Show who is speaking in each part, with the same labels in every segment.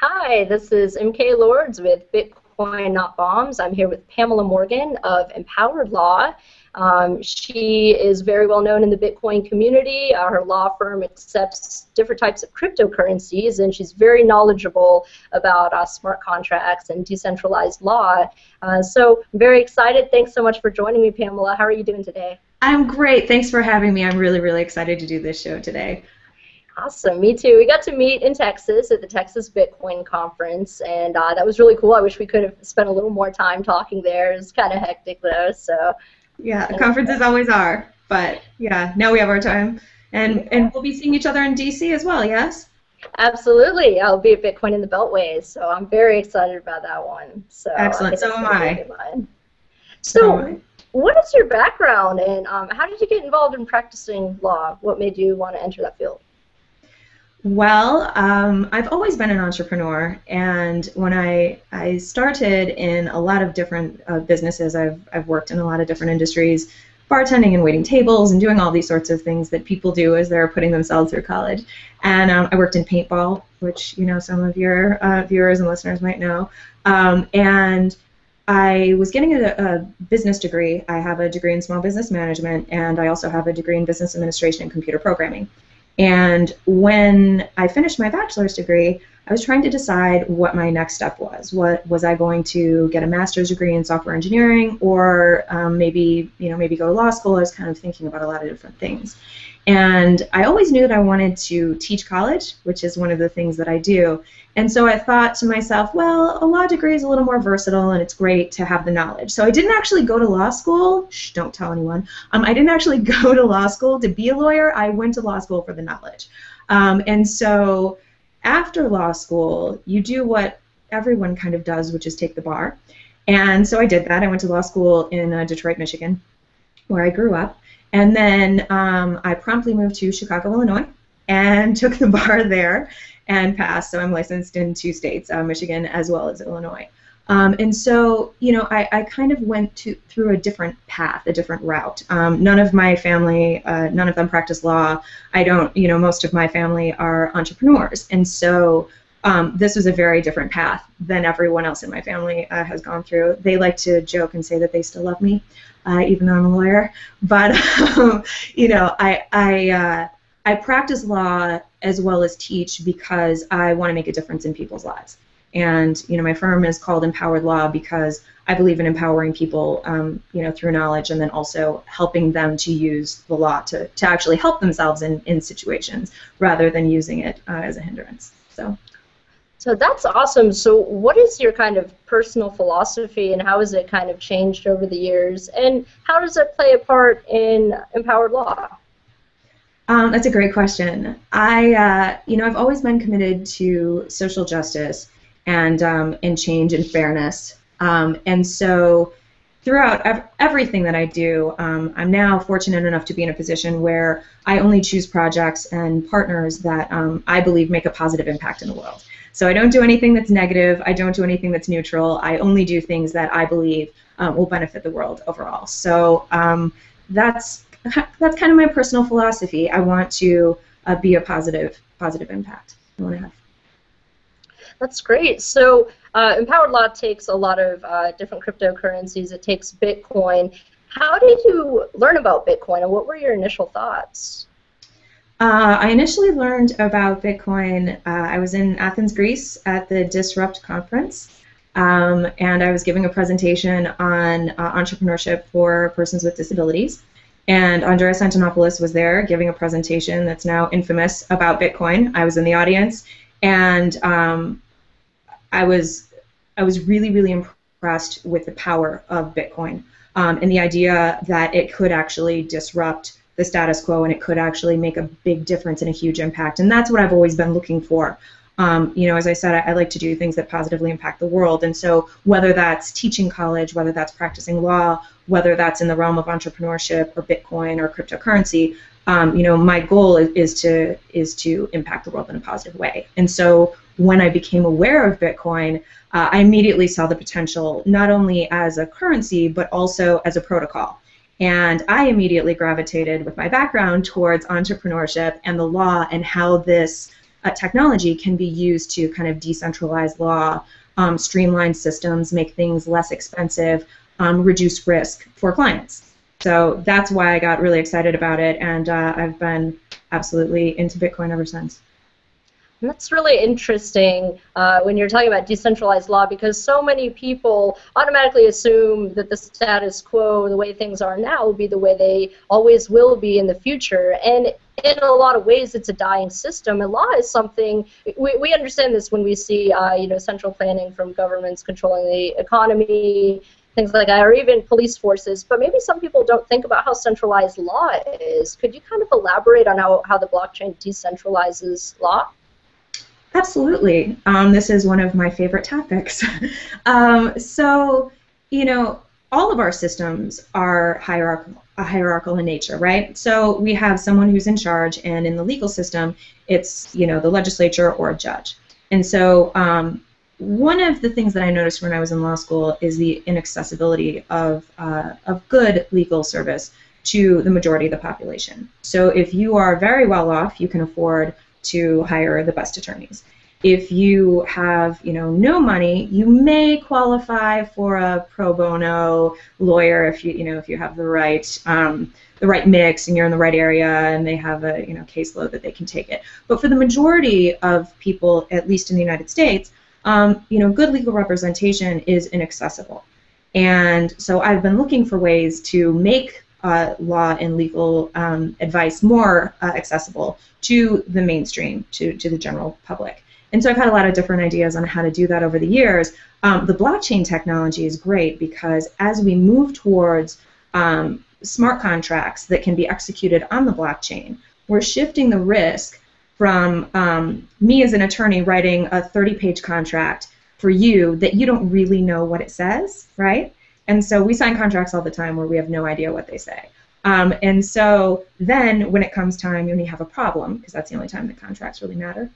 Speaker 1: Hi, this is MK Lords with Bitcoin Not Bombs. I'm here with Pamela Morgan of Empowered Law. She is very well known in the Bitcoin community. Her law firm accepts different types of cryptocurrencies, and she's very knowledgeable about smart contracts and decentralized law. So I'm very excited. Thanks so much for joining me, Pamela. How are you doing today?
Speaker 2: I'm great. Thanks for having me. I'm really, really excited to do this show today.
Speaker 1: Awesome, me too. We got to meet in Texas at the Texas Bitcoin Conference, and that was really cool. I wish we could have spent a little more time talking there. It was kind of hectic though, so.
Speaker 2: Yeah, conferences always are, but yeah, now we have our time, and we'll be seeing each other in DC as well. Yes.
Speaker 1: Absolutely, I'll be at Bitcoin in the Beltway, so I'm very excited about that one. So
Speaker 2: excellent. So am I.
Speaker 1: So, what is your background, and how did you get involved in practicing law? What made you want to enter that field?
Speaker 2: Well, I've always been an entrepreneur, and when I started in a lot of different businesses, I've worked in a lot of different industries, bartending and waiting tables and doing all these sorts of things that people do as they're putting themselves through college. And I worked in paintball, which some of your viewers and listeners might know. And I was getting a business degree. I have a degree in small business management, and I also have a degree in business administration and computer programming. And when I finished my bachelor's degree, I was trying to decide what my next step was. What was I going to get a master's degree in software engineering, or maybe go to law school? I was kind of thinking about a lot of different things. And I always knew that I wanted to teach college, which is one of the things that I do. And so I thought to myself, well, a law degree is a little more versatile, and it's great to have the knowledge. So I didn't actually go to law school. Shh, don't tell anyone. I didn't actually go to law school to be a lawyer. I went to law school for the knowledge. And so after law school, you do what everyone kind of does, which is take the bar. And so I did that. I went to law school in Detroit, Michigan, where I grew up. And then I promptly moved to Chicago, Illinois, and took the bar there and passed. So I'm licensed in 2 states, Michigan as well as Illinois. And so, I kind of went through a different path, a different route. None of my family, none of them practice law. I don't, most of my family are entrepreneurs. And so this was a very different path than everyone else in my family has gone through. They like to joke and say that they still love me, even though I'm a lawyer. But, I practice law as well as teach because I want to make a difference in people's lives. And my firm is called Empowered Law because I believe in empowering people, through knowledge, and then also helping them to use the law to actually help themselves in situations rather than using it as a hindrance.
Speaker 1: So that's awesome. So what is your kind of personal philosophy, and how has it kind of changed over the years, and how does it play a part in Empowered Law?
Speaker 2: That's a great question. I've always been committed to social justice and change and fairness. And so throughout everything that I do, I'm now fortunate enough to be in a position where I only choose projects and partners that I believe make a positive impact in the world. So I don't do anything that's negative. I don't do anything that's neutral. I only do things that I believe will benefit the world overall. So that's kind of my personal philosophy. I want to be a positive impact. I want to have.
Speaker 1: That's great. So Empowered Law takes a lot of different cryptocurrencies. It takes Bitcoin. How did you learn about Bitcoin, and what were your initial thoughts?
Speaker 2: I initially learned about Bitcoin. I was in Athens, Greece at the Disrupt conference, and I was giving a presentation on entrepreneurship for persons with disabilities. And Andreas Antonopoulos was there giving a presentation that's now infamous about Bitcoin. I was in the audience, and I was really, really impressed with the power of Bitcoin and the idea that it could actually disrupt the status quo, and it could actually make a big difference and a huge impact. And that's what I've always been looking for. As I said, I like to do things that positively impact the world. And so whether that's teaching college, whether that's practicing law, whether that's in the realm of entrepreneurship or Bitcoin or cryptocurrency, my goal is to impact the world in a positive way. And so when I became aware of Bitcoin, I immediately saw the potential not only as a currency, but also as a protocol. And I immediately gravitated with my background towards entrepreneurship and the law and how this technology can be used to kind of decentralize law, streamline systems, make things less expensive, reduce risk for clients. So that's why I got really excited about it, and I've been absolutely into Bitcoin ever since.
Speaker 1: And that's really interesting when you're talking about decentralized law, because so many people automatically assume that the status quo, the way things are now, will be the way they always will be in the future. And in a lot of ways, it's a dying system. And law is something, we understand this when we see central planning from governments controlling the economy, things like that, or even police forces. But maybe some people don't think about how centralized law is. Could you kind of elaborate on how the blockchain decentralizes law?
Speaker 2: Absolutely. This is one of my favorite topics. So, all of our systems are hierarchical in nature, right? So we have someone who's in charge, and in the legal system, it's, the legislature or a judge. And so one of the things that I noticed when I was in law school is the inaccessibility of good legal service to the majority of the population. So if you are very well off, you can afford to hire the best attorneys. If you have, no money, you may qualify for a pro bono lawyer if you have the right mix and you're in the right area and they have a caseload that they can take it. But for the majority of people, at least in the United States, good legal representation is inaccessible. And so I've been looking for ways to make law and legal advice more accessible to the mainstream, to the general public. And so I've had a lot of different ideas on how to do that over the years. The blockchain technology is great because as we move towards smart contracts that can be executed on the blockchain, we're shifting the risk from me as an attorney writing a 30-page contract for you that you don't really know what it says, right? And so we sign contracts all the time where we have no idea what they say. And so then when it comes time, when you have a problem, because that's the only time that contracts really matter,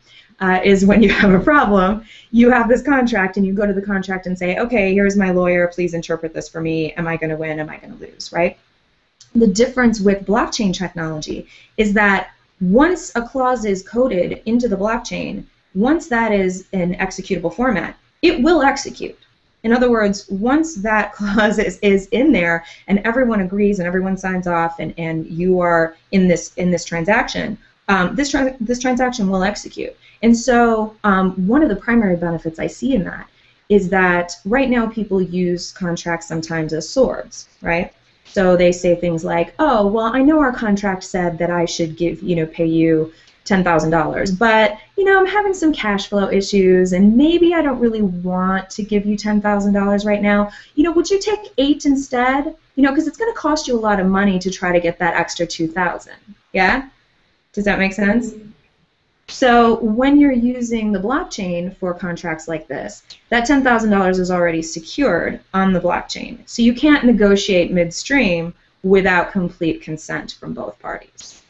Speaker 2: is when you have a problem, you have this contract and you go to the contract and say, okay, here's my lawyer, please interpret this for me. Am I going to win? Am I going to lose, right? The difference with blockchain technology is that once a clause is coded into the blockchain, once that is in executable format, it will execute. In other words, once that clause is in there and everyone agrees and everyone signs off and you are in this transaction, this transaction will execute. And so one of the primary benefits I see in that is that right now people use contracts sometimes as swords, right? So they say things like, oh, well, I know our contract said that I should pay you $10,000, but I'm having some cash flow issues and maybe I don't really want to give you $10,000 right now. Would you take 8 instead? Because it's going to cost you a lot of money to try to get that extra 2,000. Yeah? Does that make sense? So when you're using the blockchain for contracts like this, that $10,000 is already secured on the blockchain. So you can't negotiate midstream without complete consent from both parties.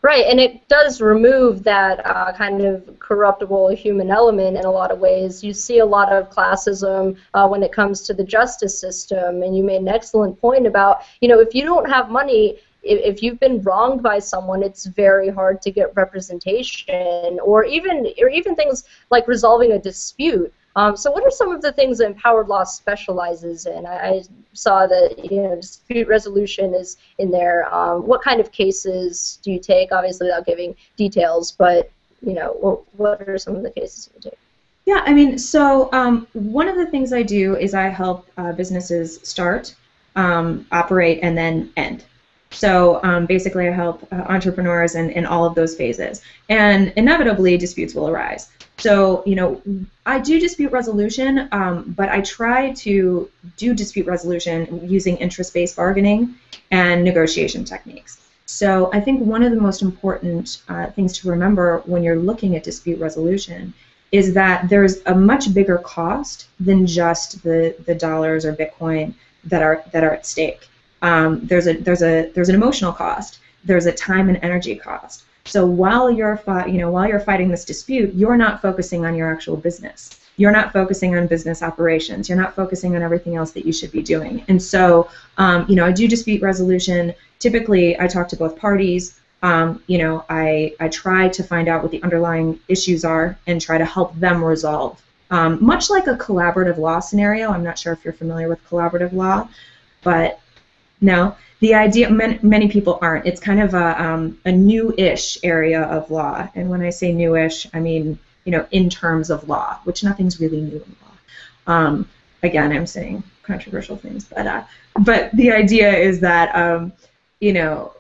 Speaker 1: Right, and it does remove that kind of corruptible human element in a lot of ways. You see a lot of classism when it comes to the justice system, and you made an excellent point about, if you don't have money, if you've been wronged by someone, it's very hard to get representation, or even things like resolving a dispute. So what are some of the things that Empowered Law specializes in? I saw that dispute resolution is in there. What kind of cases do you take? Obviously without giving details, but what are some of the cases you take?
Speaker 2: Yeah, so one of the things I do is I help businesses start, operate, and then end. So basically I help entrepreneurs in all of those phases. And inevitably disputes will arise. So, I do dispute resolution, but I try to do dispute resolution using interest-based bargaining and negotiation techniques. So I think one of the most important things to remember when you're looking at dispute resolution is that there's a much bigger cost than just the dollars or Bitcoin that are at stake. There's an emotional cost. There's a time and energy cost. So while you're fighting this dispute, you're not focusing on your actual business. You're not focusing on business operations. You're not focusing on everything else that you should be doing. And so, I do dispute resolution. Typically, I talk to both parties. I try to find out what the underlying issues are and try to help them resolve. Much like a collaborative law scenario. I'm not sure if you're familiar with collaborative law, but no, the idea, many people aren't. It's kind of a new-ish area of law. And when I say new-ish, I mean, in terms of law, which nothing's really new in law. Again, I'm saying controversial things, but the idea is that,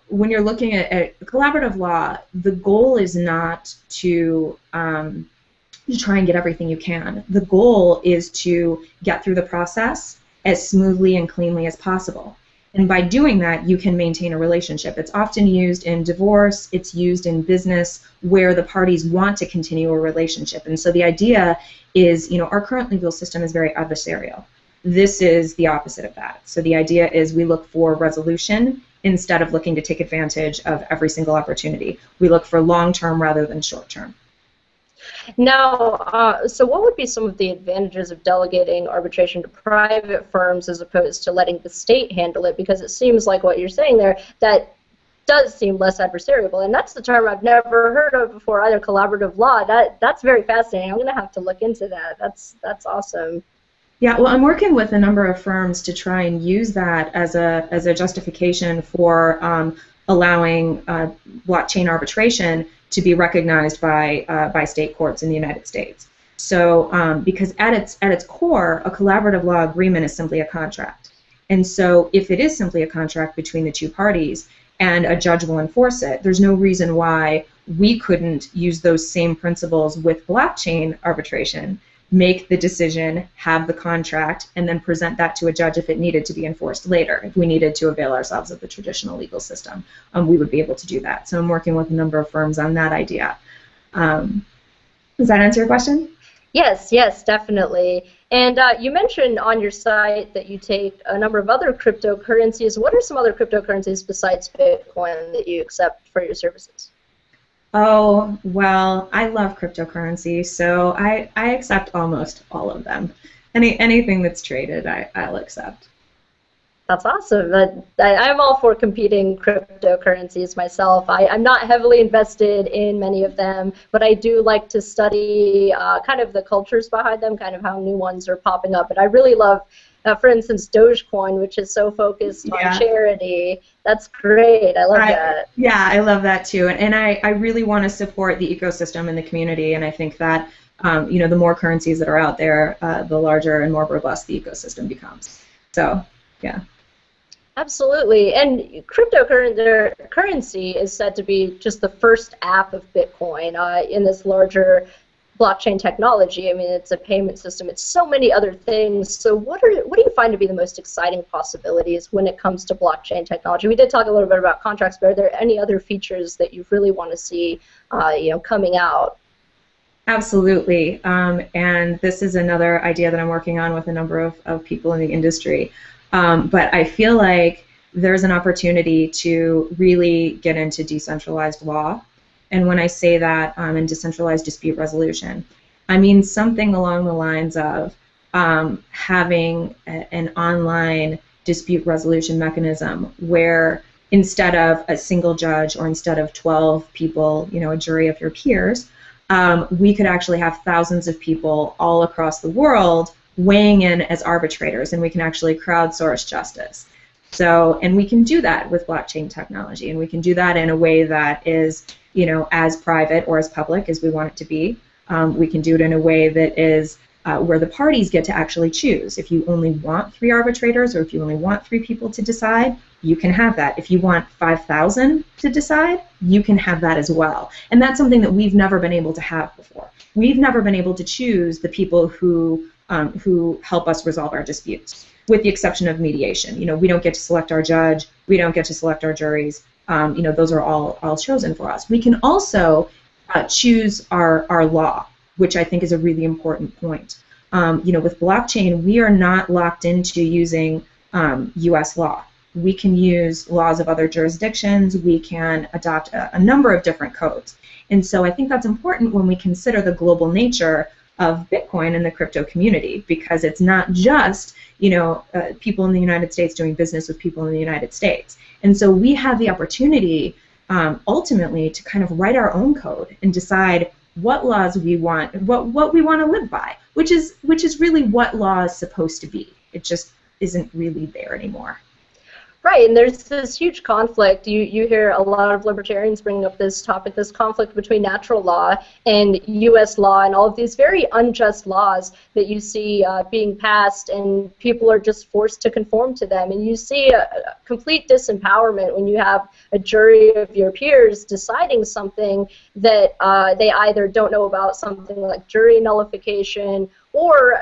Speaker 2: when you're looking at collaborative law, the goal is not to try and get everything you can. The goal is to get through the process as smoothly and cleanly as possible. And by doing that, you can maintain a relationship. It's often used in divorce, it's used in business where the parties want to continue a relationship. And so the idea is, our current legal system is very adversarial. This is the opposite of that. So the idea is we look for resolution instead of looking to take advantage of every single opportunity. We look for long-term rather than short-term.
Speaker 1: Now, so what would be some of the advantages of delegating arbitration to private firms as opposed to letting the state handle it? Because it seems like what you're saying there, that does seem less adversarial, and that's the term I've never heard of before either, collaborative law. That's very fascinating. I'm going to have to look into that. That's awesome.
Speaker 2: Yeah, well, I'm working with a number of firms to try and use that as a justification for allowing blockchain arbitration to be recognized by state courts in the United States. So, because at its core, a collaborative law agreement is simply a contract, and so if it is simply a contract between the two parties and a judge will enforce it, there's no reason why we couldn't use those same principles with blockchain arbitration. Make the decision, have the contract, and then present that to a judge if it needed to be enforced later. If we needed to avail ourselves of the traditional legal system, we would be able to do that. So I'm working with a number of firms on that idea. Does that answer your question?
Speaker 1: Yes, definitely. And you mentioned on your site that you take a number of other cryptocurrencies. What are some other cryptocurrencies besides Bitcoin that you accept for your services?
Speaker 2: Oh, well, I love cryptocurrency, so I accept almost all of them. Anything that's traded, I'll accept.
Speaker 1: That's awesome. I'm all for competing cryptocurrencies myself. I'm not heavily invested in many of them, but I do like to study kind of the cultures behind them, kind of how new ones are popping up. And I really love, for instance, Dogecoin, which is so focused on charity. That's great. I love that.
Speaker 2: Yeah, I love that too. And I really want to support the ecosystem and the community. And I think that the more currencies that are out there, the larger and more robust the ecosystem becomes. So, yeah.
Speaker 1: Absolutely. And cryptocurrency is said to be just the first app of Bitcoin in this larger blockchain technology. I mean, it's a payment system. It's so many other things. So what do you find to be the most exciting possibilities when it comes to blockchain technology? We did talk a little bit about contracts, but are there any other features that you really want to see coming out?
Speaker 2: Absolutely. And this is another idea that I'm working on with a number of people in the industry. But I feel like there's an opportunity to really get into decentralized law. And when I say that, in decentralized dispute resolution, I mean something along the lines of having an online dispute resolution mechanism where instead of a single judge or instead of 12 people, a jury of your peers, we could actually have thousands of people all across the world weighing in as arbitrators, and we can actually crowdsource justice. So, and we can do that with blockchain technology, and we can do that in a way that is, as private or as public as we want it to be. We can do it in a way that is where the parties get to actually choose. If you only want 3 arbitrators, or if you only want 3 people to decide, you can have that. If you want 5,000 to decide, you can have that as well. And that's something that we've never been able to have before. We've never been able to choose the people who help us resolve our disputes, with the exception of mediation. We don't get to select our judge. We don't get to select our juries. Those are all chosen for us. We can also choose our law, which I think is a really important point. With blockchain, we are not locked into using U.S. law. We can use laws of other jurisdictions. We can adopt a number of different codes. And so I think that's important when we consider the global nature of Bitcoin and the crypto community, because it's not just people in the United States doing business with people in the United States. And so we have the opportunity ultimately to kind of write our own code and decide what laws we want, what we want to live by, which is really what law is supposed to be. It just isn't really there anymore.
Speaker 1: Right, and there's this huge conflict. You hear a lot of libertarians bring up this topic, this conflict between natural law and U.S. law, and all of these very unjust laws that you see being passed, and people are just forced to conform to them. And you see a complete disempowerment when you have a jury of your peers deciding something that they either don't know about, something like jury nullification, or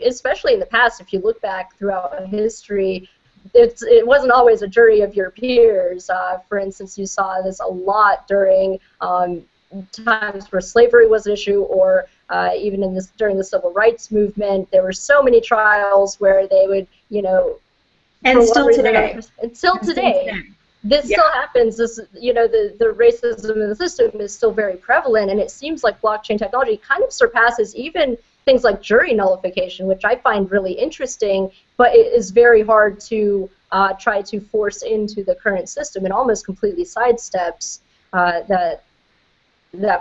Speaker 1: especially in the past, if you look back throughout history, it wasn't always a jury of your peers. For instance, you saw this a lot during times where slavery was an issue, or even during the civil rights movement. There were so many trials where they would,
Speaker 2: and still today.
Speaker 1: This still happens. This, the racism in the system is still very prevalent, and it seems like blockchain technology kind of surpasses even things like jury nullification, which I find really interesting, but it is very hard to try to force into the current system. It almost completely sidesteps that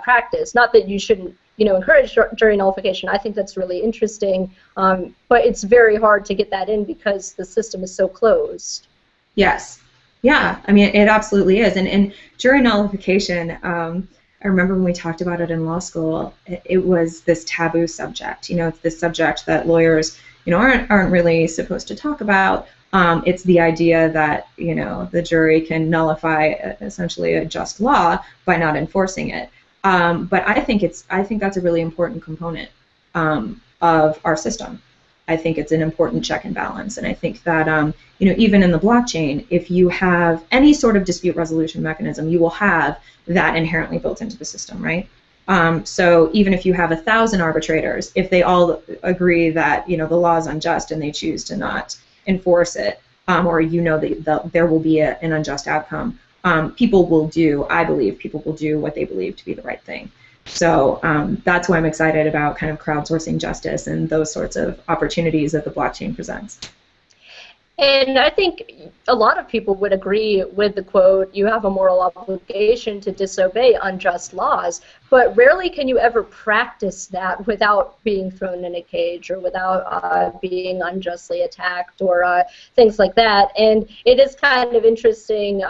Speaker 1: practice. Not that you shouldn't, encourage jury nullification. I think that's really interesting, but it's very hard to get that in because the system is so closed.
Speaker 2: Yes. Yeah, I mean, it absolutely is. And jury nullification, I remember when we talked about it in law school, it was this taboo subject. It's this subject that lawyers, aren't really supposed to talk about. It's the idea that, the jury can nullify essentially a just law by not enforcing it. But I think that's a really important component of our system. I think it's an important check and balance, and I think that even in the blockchain, if you have any sort of dispute resolution mechanism, you will have that inherently built into the system, right? So even if you have 1,000 arbitrators, if they all agree that the law is unjust and they choose to not enforce it, or that there will be an unjust outcome, I believe people will do what they believe to be the right thing. So that's why I'm excited about kind of crowdsourcing justice and those sorts of opportunities that the blockchain presents.
Speaker 1: And I think a lot of people would agree with the quote, you have a moral obligation to disobey unjust laws, but rarely can you ever practice that without being thrown in a cage or without being unjustly attacked or things like that. And it is kind of interesting.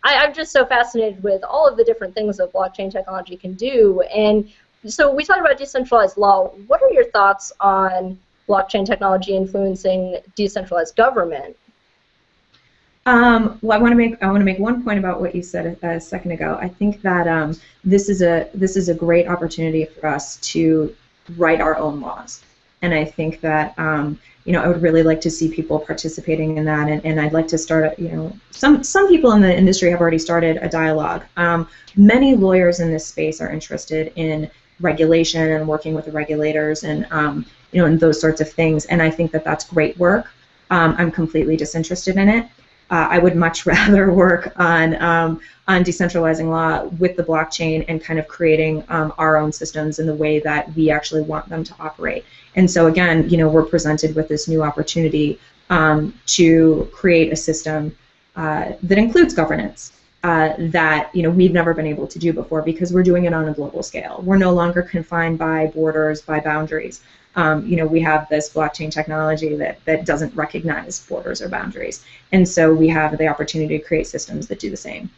Speaker 1: I'm just so fascinated with all of the different things that blockchain technology can do. And so we talked about decentralized law. What are your thoughts on blockchain technology influencing decentralized government?
Speaker 2: Well, I want to make one point about what you said a second ago. I think that this is a great opportunity for us to write our own laws, and I think that I would really like to see people participating in that, and I'd like to start. Some people in the industry have already started a dialogue. Many lawyers in this space are interested in regulation and working with the regulators and and those sorts of things, and I think that that's great work. I'm completely disinterested in it. I would much rather work on decentralizing law with the blockchain and kind of creating our own systems in the way that we actually want them to operate. And so again, we're presented with this new opportunity to create a system that includes governance that we've never been able to do before because we're doing it on a global scale. We're no longer confined by borders, by boundaries. We have this blockchain technology that doesn't recognize borders or boundaries. And so we have the opportunity to create systems that do the same.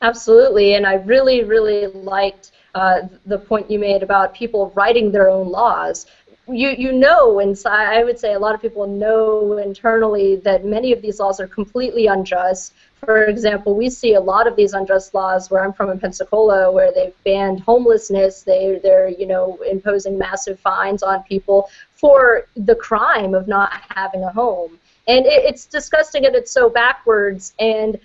Speaker 1: Absolutely, and I really, really liked the point you made about people writing their own laws. You know inside, I would say a lot of people know internally that many of these laws are completely unjust. For example, we see a lot of these unjust laws where I'm from in Pensacola, where they've banned homelessness. They're imposing massive fines on people for the crime of not having a home, and it's disgusting and it's so backwards. And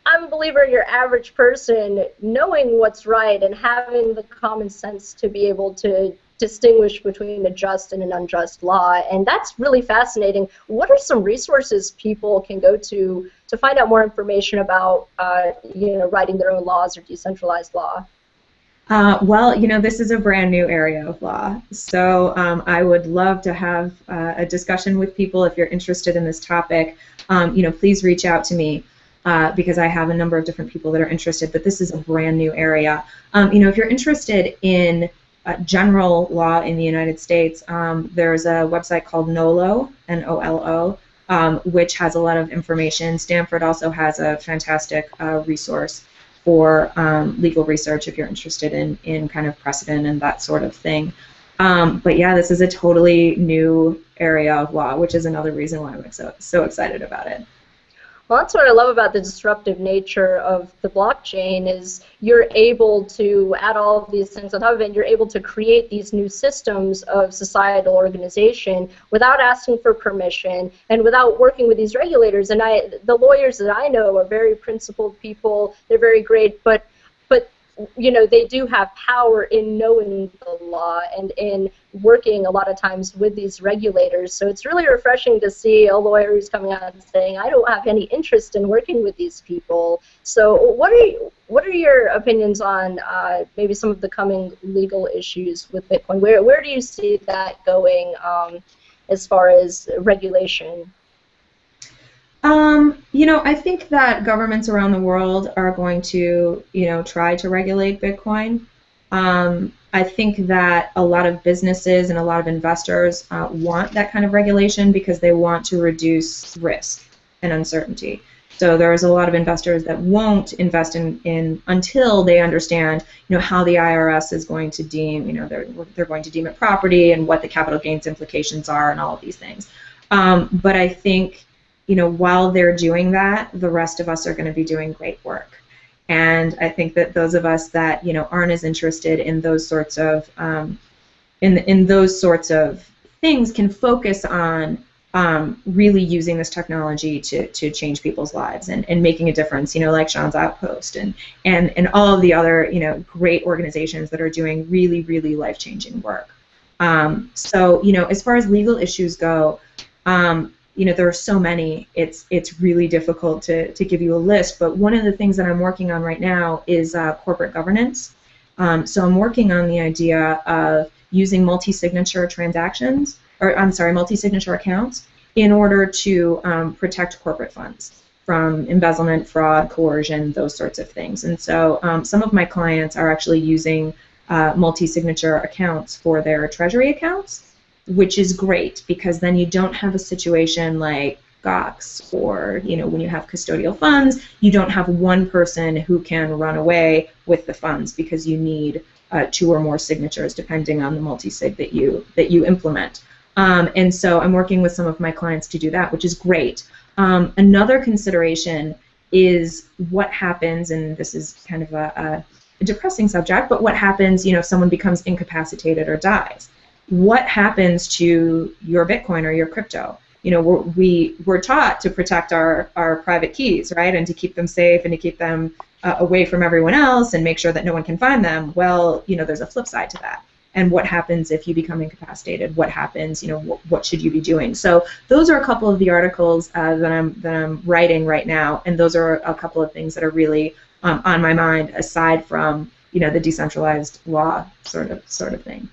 Speaker 1: I'm a believer in your average person knowing what's right and having the common sense to be able to distinguish between a just and an unjust law, and that's really fascinating. What are some resources people can go to find out more information about writing their own laws or decentralized law?
Speaker 2: Well, this is a brand new area of law, so I would love to have a discussion with people if you're interested in this topic. Please reach out to me. because I have a number of different people that are interested, but this is a brand new area. If you're interested in general law in the United States, there's a website called NOLO, N-O-L-O, which has a lot of information. Stanford also has a fantastic resource for legal research if you're interested in kind of precedent and that sort of thing. But yeah, this is a totally new area of law, which is another reason why I'm so excited about it.
Speaker 1: Well, that's what I love about the disruptive nature of the blockchain is you're able to add all of these things on top of it, and you're able to create these new systems of societal organization without asking for permission and without working with these regulators. And the lawyers that I know are very principled people. They're very great, but they do have power in knowing the law and in working a lot of times with these regulators. So it's really refreshing to see a lawyer who's coming out and saying, I don't have any interest in working with these people. So what are your opinions on maybe some of the coming legal issues with Bitcoin? Where do you see that going as far as regulation?
Speaker 2: I think that governments around the world are going to, try to regulate Bitcoin. I think that a lot of businesses and a lot of investors want that kind of regulation because they want to reduce risk and uncertainty. So there's a lot of investors that won't invest in until they understand, how the IRS is going to deem, they're going to deem it property and what the capital gains implications are and all of these things. But I think while they're doing that, the rest of us are going to be doing great work. And I think that those of us that aren't as interested in those sorts of in those sorts of things can focus on really using this technology to change people's lives and making a difference. Like Sean's Outpost and all of the other great organizations that are doing really, really life-changing work. So as far as legal issues go. There are so many, it's really difficult to give you a list, but one of the things that I'm working on right now is corporate governance. So I'm working on the idea of using multi-signature transactions, multi-signature accounts in order to protect corporate funds from embezzlement, fraud, coercion, those sorts of things. And so some of my clients are actually using multi-signature accounts for their treasury accounts, which is great because then you don't have a situation like Gox or when you have custodial funds, you don't have one person who can run away with the funds because you need 2 or more signatures depending on the multi-sig that you implement. And so I'm working with some of my clients to do that, which is great. Another consideration is what happens, and this is kind of a depressing subject, but what happens if someone becomes incapacitated or dies? What happens to your Bitcoin or your crypto? We're taught to protect our private keys, right, and to keep them safe and to keep them away from everyone else and make sure that no one can find them. Well, there's a flip side to that. And what happens if you become incapacitated? What happens? What should you be doing? So those are a couple of the articles that I'm writing right now, and those are a couple of things that are really on my mind aside from the decentralized law sort of thing.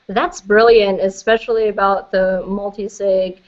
Speaker 1: That's brilliant, especially about the multi-sig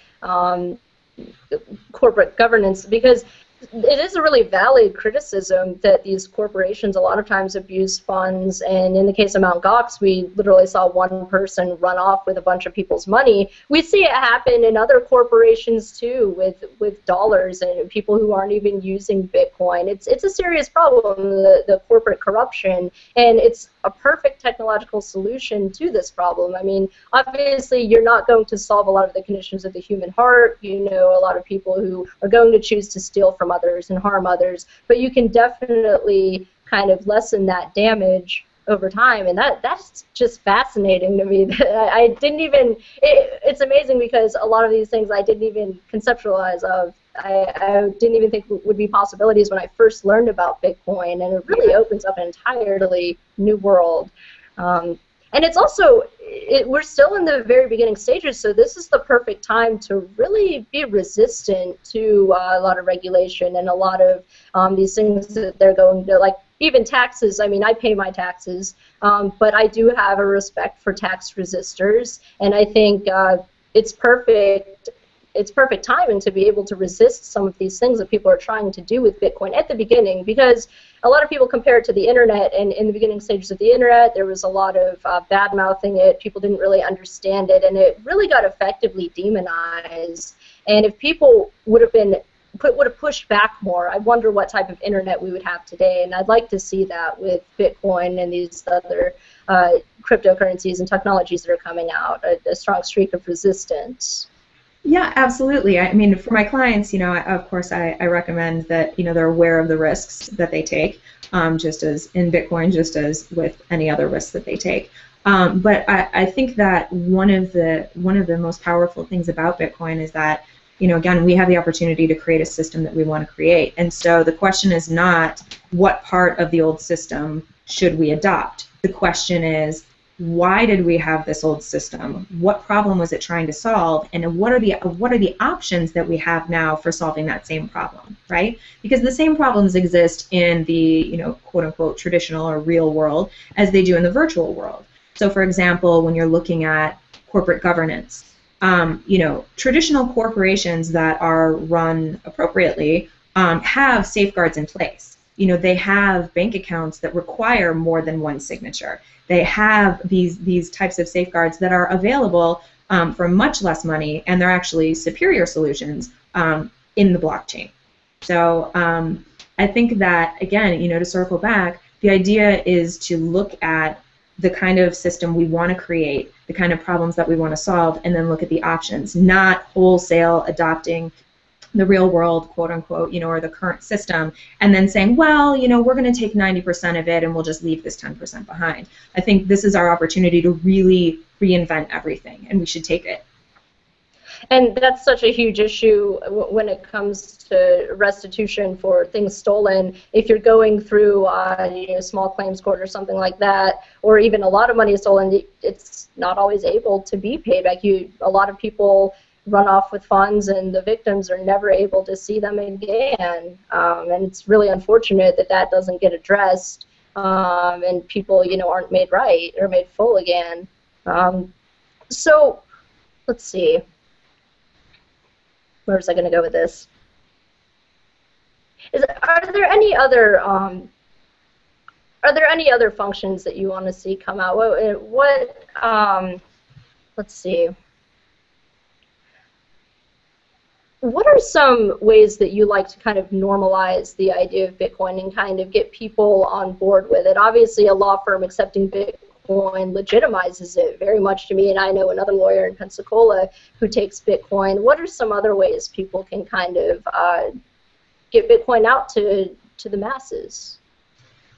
Speaker 1: corporate governance, because it is a really valid criticism that these corporations a lot of times abuse funds, and in the case of Mt. Gox, we literally saw one person run off with a bunch of people's money. We see it happen in other corporations too, with dollars and people who aren't even using Bitcoin. It's a serious problem, the corporate corruption, and it's a perfect technological solution to this problem. I mean, obviously, you're not going to solve a lot of the conditions of the human heart. A lot of people who are going to choose to steal from others and harm others, but you can definitely kind of lessen that damage over time, and that's just fascinating to me. I didn't even, it's amazing because a lot of these things I didn't even conceptualize of. I didn't even think would be possibilities when I first learned about Bitcoin, and it really opens up an entirely new world. And it's also, we're still in the very beginning stages, so this is the perfect time to really be resistant to a lot of regulation and a lot of these things that they're going to, like even taxes. I mean, I pay my taxes, but I do have a respect for tax resistors, and I think it's perfect it's perfect timing to be able to resist some of these things that people are trying to do with Bitcoin at the beginning, because a lot of people compare it to the internet, and in the beginning stages of the internet, there was a lot of bad-mouthing it. People didn't really understand it, and it really got effectively demonized. And if people would have pushed back more, I wonder what type of internet we would have today. And I'd like to see that with Bitcoin and these other cryptocurrencies and technologies that are coming out, a strong streak of resistance.
Speaker 2: Yeah, absolutely. I mean, for my clients, of course, I recommend that, they're aware of the risks that they take, just as in Bitcoin, just as with any other risks that they take. But I think that one of the most powerful things about Bitcoin is that, again, we have the opportunity to create a system that we want to create. And so the question is not what part of the old system should we adopt. The question is, why did we have this old system? What problem was it trying to solve? And what are the options that we have now for solving that same problem, right? Because the same problems exist in the, quote unquote, traditional or real world as they do in the virtual world. So for example, when you're looking at corporate governance, traditional corporations that are run appropriately have safeguards in place. They have bank accounts that require more than one signature. They have these types of safeguards that are available for much less money, and they're actually superior solutions in the blockchain. So I think that, again, to circle back, the idea is to look at the kind of system we want to create, the kind of problems that we want to solve, and then look at the options, not wholesale adopting the real world, quote unquote, or the current system, and then saying, well, we're going to take 90% of it and we'll just leave this 10% behind. I think this is our opportunity to really reinvent everything, and we should take it.
Speaker 1: And that's such a huge issue when it comes to restitution for things stolen. If you're going through small claims court or something like that, or even a lot of money is stolen, it's not always able to be paid back. A lot of people run off with funds, and the victims are never able to see them again. And it's really unfortunate that that doesn't get addressed, and people, aren't made right or made full again. So let's see. Where was I going to go with this? Are there any other functions that you want to see come out? Let's see. What are some ways that you like to kind of normalize the idea of Bitcoin and kind of get people on board with it? Obviously, a law firm accepting Bitcoin legitimizes it very much to me, and I know another lawyer in Pensacola who takes Bitcoin. What are some other ways people can kind of get Bitcoin out to the masses?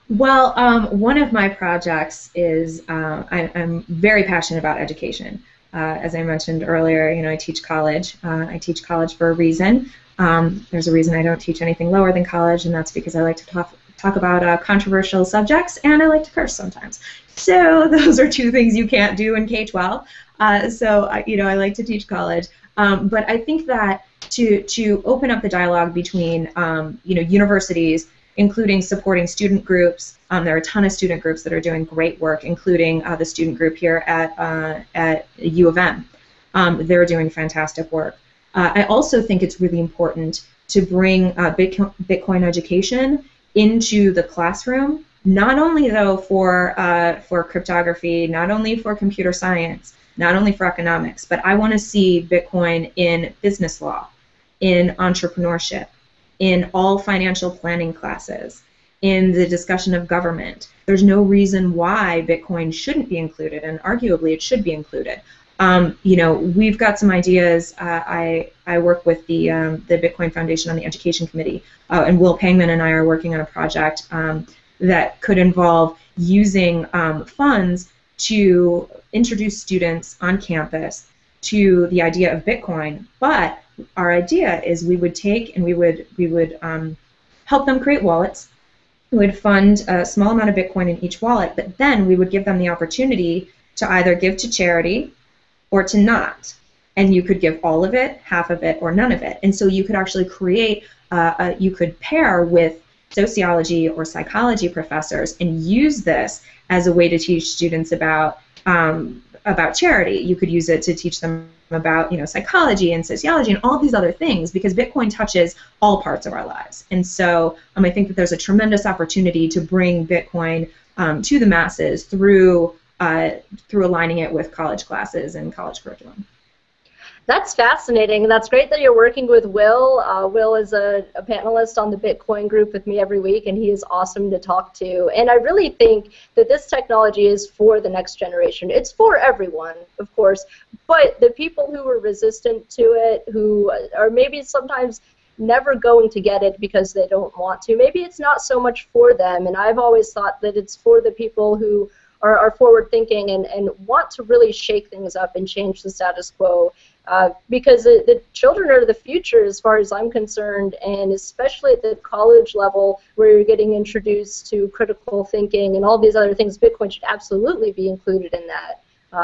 Speaker 2: Well, one of my projects is I'm very passionate about education. As I mentioned earlier, I teach college. I teach college for a reason. There's a reason I don't teach anything lower than college, and that's because I like to talk about controversial subjects, and I like to curse sometimes. So those are two things you can't do in K-12. So I like to teach college. But I think that to open up the dialogue between universities, including supporting student groups. There are a ton of student groups that are doing great work, including the student group here at U of M. They're doing fantastic work. I also think it's really important to bring Bitcoin education into the classroom, not only though for cryptography, not only for computer science, not only for economics, but I want to see Bitcoin in business law, in entrepreneurship, in all financial planning classes, in the discussion of government. There's no reason why Bitcoin shouldn't be included, and arguably it should be included. We've got some ideas. I work with the Bitcoin Foundation on the Education Committee, and Will Pangman and I are working on a project that could involve using funds to introduce students on campus to the idea of Bitcoin. But our idea is we would take and we would help them create wallets. We would fund a small amount of Bitcoin in each wallet, but then we would give them the opportunity to either give to charity or to not. And you could give all of it, half of it, or none of it. And so you could actually create, you could pair with sociology or psychology professors and use this as a way to teach students about about charity. You could use it to teach them about, psychology and sociology and all these other things, because Bitcoin touches all parts of our lives. And so I think that there's a tremendous opportunity to bring Bitcoin to the masses through aligning it with college classes and college curriculum.
Speaker 1: That's fascinating. That's great that you're working with Will. Will is a panelist on the Bitcoin group with me every week, and he is awesome to talk to. And I really think that this technology is for the next generation. It's for everyone, of course, but the people who are resistant to it, who are maybe sometimes never going to get it because they don't want to, maybe it's not so much for them. And I've always thought that it's for the people who are forward-thinking and want to really shake things up and change the status quo. Because the children are the future as far as I'm concerned, and especially at the college level where you're getting introduced to critical thinking and all these other things, Bitcoin should absolutely be included in that.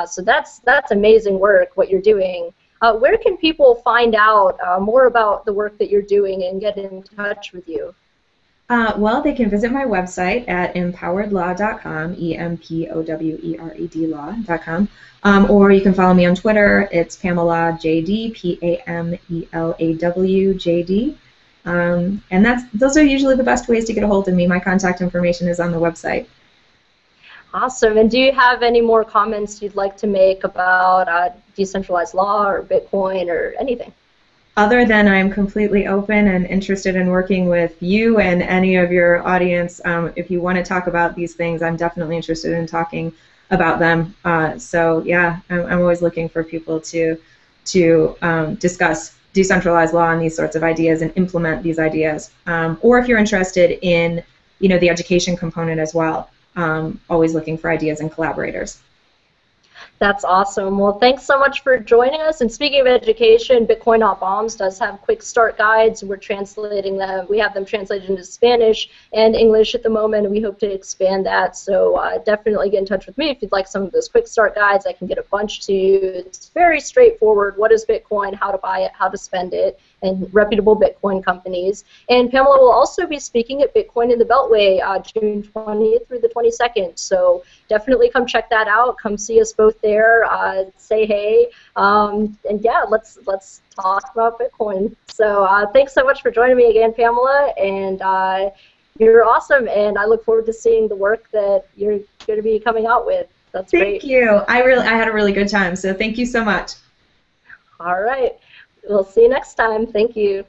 Speaker 1: So that's amazing work, what you're doing. Where can people find out more about the work that you're doing and get in touch with you?
Speaker 2: Well, they can visit my website at empoweredlaw.com, EMPOWERED law.com, or you can follow me on Twitter. It's Pamela JD, PAMELAWJD, and those are usually the best ways to get a hold of me. My contact information is on the website.
Speaker 1: Awesome. And do you have any more comments you'd like to make about decentralized law or Bitcoin or anything?
Speaker 2: Other than I'm completely open and interested in working with you and any of your audience. If you want to talk about these things, I'm definitely interested in talking about them. So yeah, I'm always looking for people to discuss decentralized law and these sorts of ideas and implement these ideas. Or if you're interested in the education component as well, always looking for ideas and collaborators.
Speaker 1: That's awesome. Well, thanks so much for joining us. And speaking of education, Bitcoin Not Bombs does have quick start guides. We're translating them. We have them translated into Spanish and English at the moment, and we hope to expand that. So definitely get in touch with me if you'd like some of those quick start guides. I can get a bunch to you. It's very straightforward. What is Bitcoin, how to buy it, how to spend it, and reputable Bitcoin companies. And Pamela will also be speaking at Bitcoin in the Beltway June 20th through the 22nd. So definitely come check that out. Come see us both there. Say hey. And yeah, let's talk about Bitcoin. So thanks so much for joining me again, Pamela. And you're awesome. And I look forward to seeing the work that you're going to be coming out with. That's great.
Speaker 2: Thank you. I had a really good time. So thank you so much.
Speaker 1: All right. We'll see you next time. Thank you.